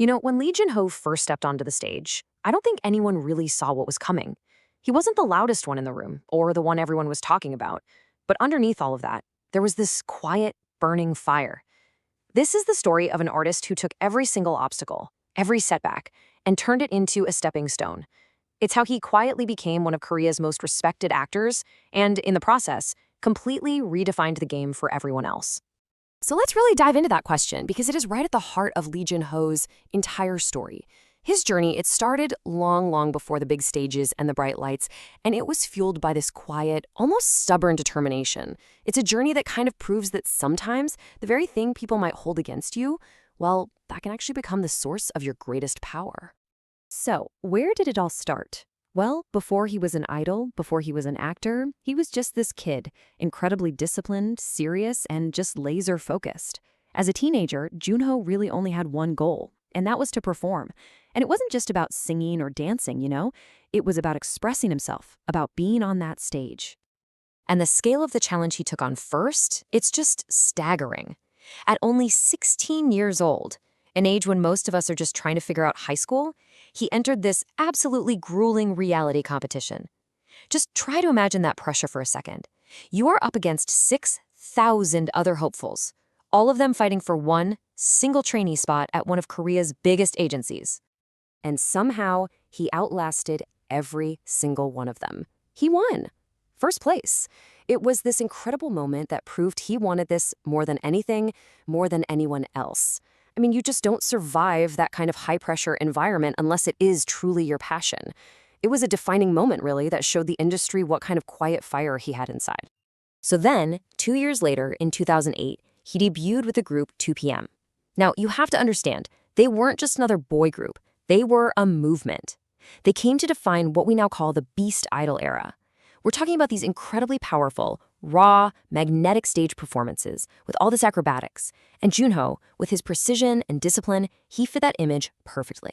When Lee Jun-ho first stepped onto the stage, I don't think anyone really saw what was coming. He wasn't the loudest one in the room, or the one everyone was talking about. But underneath all of that, there was this quiet, burning fire. This is the story of an artist who took every single obstacle, every setback, and turned it into a stepping stone. It's how he quietly became one of Korea's most respected actors, and in the process, completely redefined the game for everyone else. So let's really dive into that question because it is right at the heart of Lee Jun-ho's entire story. His journey, it started long before the big stages and the bright lights, and it was fueled by this quiet, almost stubborn determination. It's a journey that kind of proves that sometimes the very thing people might hold against you, well, that can actually become the source of your greatest power. So, where did it all start? Well, before he was an idol, before he was an actor, he was just this kid, incredibly disciplined, serious, and just laser-focused. As a teenager, Junho really only had one goal, and that was to perform. And it wasn't just about singing or dancing, It was about expressing himself, about being on that stage. And the scale of the challenge he took on first, it's just staggering. At only 16 years old, an age when most of us are just trying to figure out high school, he entered this absolutely grueling reality competition. Just try to imagine that pressure for a second. You are up against 6,000 other hopefuls, all of them fighting for one single trainee spot at one of Korea's biggest agencies. And somehow, he outlasted every single one of them. He won. First place. It was this incredible moment that proved he wanted this more than anything, more than anyone else. I mean, you just don't survive that kind of high-pressure environment unless it is truly your passion. It was a defining moment, really, that showed the industry what kind of quiet fire he had inside. So then, 2 years later, in 2008, he debuted with the group 2PM. Now, you have to understand, they weren't just another boy group. They were a movement. They came to define what we now call the Beast Idol era. We're talking about these incredibly powerful, raw, magnetic stage performances with all this acrobatics. And Junho, with his precision and discipline, he fit that image perfectly.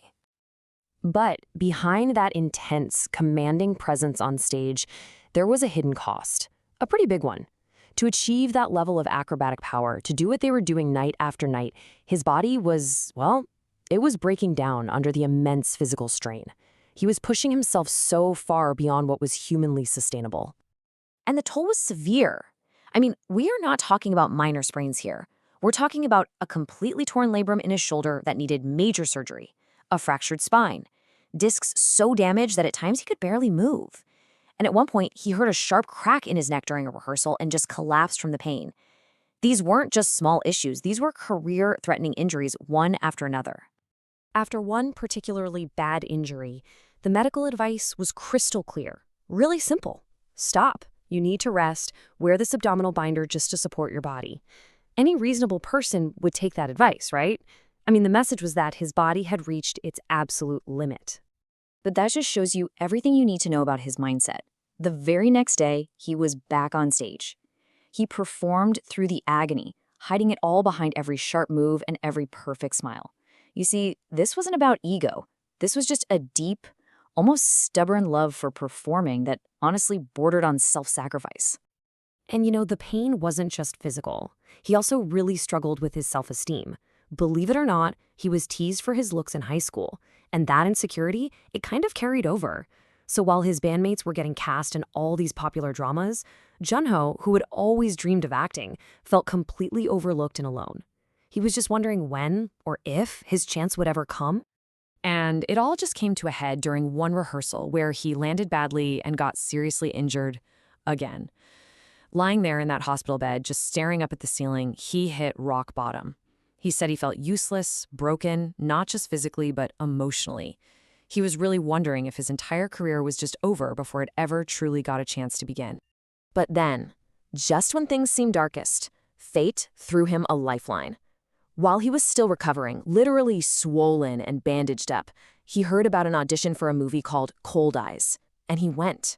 But behind that intense, commanding presence on stage, there was a hidden cost, a pretty big one. To achieve that level of acrobatic power, to do what they were doing night after night, his body was, well, it was breaking down under the immense physical strain. He was pushing himself so far beyond what was humanly sustainable. And the toll was severe. I mean, we are not talking about minor sprains here. We're talking about a completely torn labrum in his shoulder that needed major surgery, a fractured spine, discs so damaged that at times he could barely move. And at one point, he heard a sharp crack in his neck during a rehearsal and just collapsed from the pain. These weren't just small issues. These were career-threatening injuries, one after another. After one particularly bad injury, the medical advice was crystal clear, really simple. Stop. You need to rest. Wear this abdominal binder just to support your body. Any reasonable person would take that advice, right? I mean, the message was that his body had reached its absolute limit. But that just shows you everything you need to know about his mindset. The very next day, he was back on stage. He performed through the agony, hiding it all behind every sharp move and every perfect smile. You see, this wasn't about ego. This was just a deep, almost stubborn love for performing that honestly bordered on self-sacrifice. And the pain wasn't just physical. He also really struggled with his self-esteem. Believe it or not, he was teased for his looks in high school, and that insecurity, it kind of carried over. So while his bandmates were getting cast in all these popular dramas, Junho, who had always dreamed of acting, felt completely overlooked and alone. He was just wondering when, or if, his chance would ever come. And it all just came to a head during one rehearsal where he landed badly and got seriously injured again. Lying there in that hospital bed, just staring up at the ceiling, he hit rock bottom. He said he felt useless, broken, not just physically, but emotionally. He was really wondering if his entire career was just over before it ever truly got a chance to begin. But then, just when things seemed darkest, fate threw him a lifeline. While he was still recovering, literally swollen and bandaged up, he heard about an audition for a movie called Cold Eyes, and he went.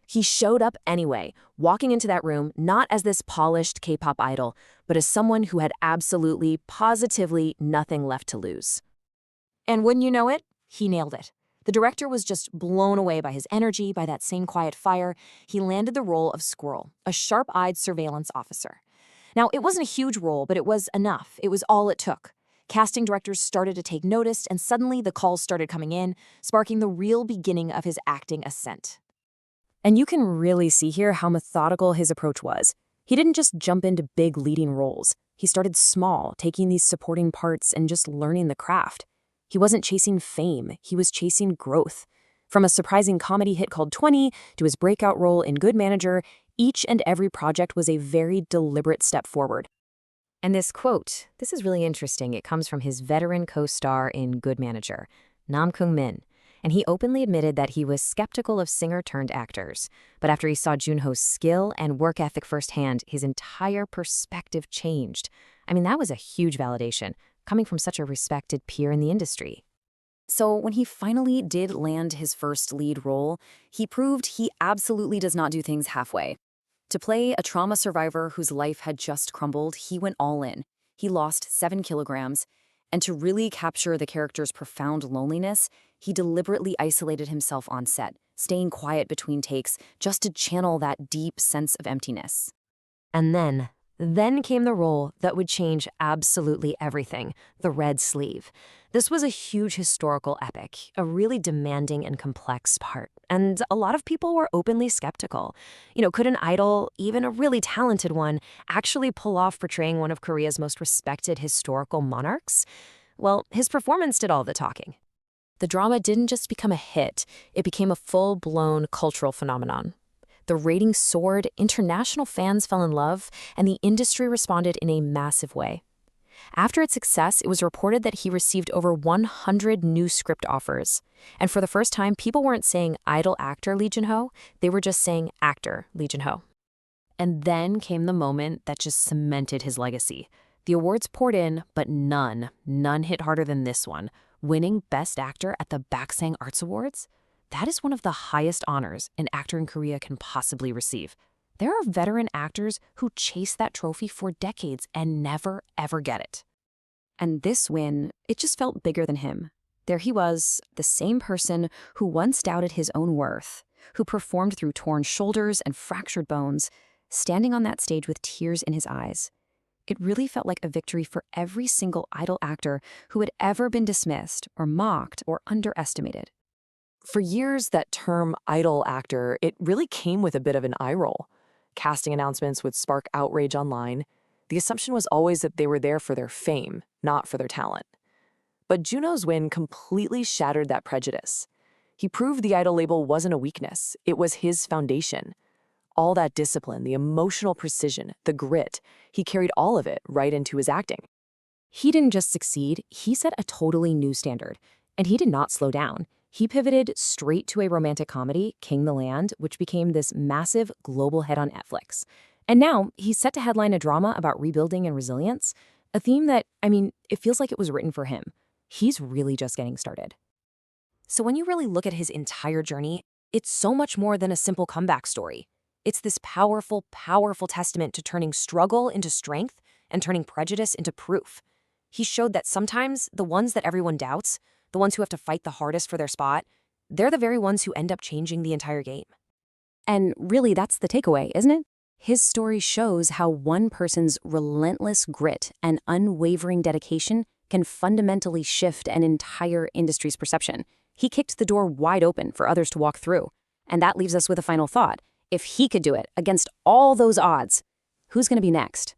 He showed up anyway, walking into that room not as this polished K-pop idol, but as someone who had absolutely, positively nothing left to lose. And wouldn't you know it, he nailed it. The director was just blown away by his energy, by that same quiet fire. He landed the role of Squirrel, a sharp-eyed surveillance officer. Now, it wasn't a huge role, but it was enough. It was all it took. Casting directors started to take notice, and suddenly the calls started coming in, sparking the real beginning of his acting ascent. And you can really see here how methodical his approach was. He didn't just jump into big leading roles. He started small, taking these supporting parts and just learning the craft. He wasn't chasing fame, he was chasing growth. From a surprising comedy hit called 20 to his breakout role in Good Manager, each and every project was a very deliberate step forward. And this quote, this is really interesting. It comes from his veteran co-star in Good Manager, Nam Kung-min. And he openly admitted that he was skeptical of singer-turned-actors. But after he saw Junho's skill and work ethic firsthand, his entire perspective changed. I mean, that was a huge validation, coming from such a respected peer in the industry. So when he finally did land his first lead role, he proved he absolutely does not do things halfway. To play a trauma survivor whose life had just crumbled, he went all in. He lost 7 kilograms. And to really capture the character's profound loneliness, he deliberately isolated himself on set, staying quiet between takes just to channel that deep sense of emptiness. And then came the role that would change absolutely everything, the red sleeve. This was a huge historical epic, a really demanding and complex part, and a lot of people were openly skeptical. Could an idol, even a really talented one, actually pull off portraying one of Korea's most respected historical monarchs? Well, his performance did all the talking. The drama didn't just become a hit, it became a full-blown cultural phenomenon. The ratings soared, international fans fell in love, and the industry responded in a massive way. After its success, it was reported that he received over 100 new script offers. And for the first time, people weren't saying idol actor Lee Jun-ho, they were just saying actor Lee Jun-ho. And then came the moment that just cemented his legacy. The awards poured in, but none hit harder than this one, winning Best Actor at the Baksang Arts Awards. That is one of the highest honors an actor in Korea can possibly receive. There are veteran actors who chase that trophy for decades and never, ever get it. And this win, it just felt bigger than him. There he was, the same person who once doubted his own worth, who performed through torn shoulders and fractured bones, standing on that stage with tears in his eyes. It really felt like a victory for every single idol actor who had ever been dismissed or mocked or underestimated. For years, that term idol actor, it really came with a bit of an eye roll. Casting announcements would spark outrage online. The assumption was always that they were there for their fame, not for their talent. But Junho's win completely shattered that prejudice. He proved the idol label wasn't a weakness, it was his foundation. All that discipline, the emotional precision, the grit, he carried all of it right into his acting. He didn't just succeed, he set a totally new standard. And he did not slow down. He pivoted straight to a romantic comedy, King the Land, which became this massive global hit on Netflix. And now he's set to headline a drama about rebuilding and resilience, a theme that, it feels like it was written for him. He's really just getting started. So when you really look at his entire journey, it's so much more than a simple comeback story. It's this powerful, powerful testament to turning struggle into strength and turning prejudice into proof. He showed that sometimes the ones that everyone doubts, the ones who have to fight the hardest for their spot, they're the very ones who end up changing the entire game. And really, that's the takeaway, isn't it? His story shows how one person's relentless grit and unwavering dedication can fundamentally shift an entire industry's perception. He kicked the door wide open for others to walk through. And that leaves us with a final thought. If he could do it against all those odds, who's going to be next?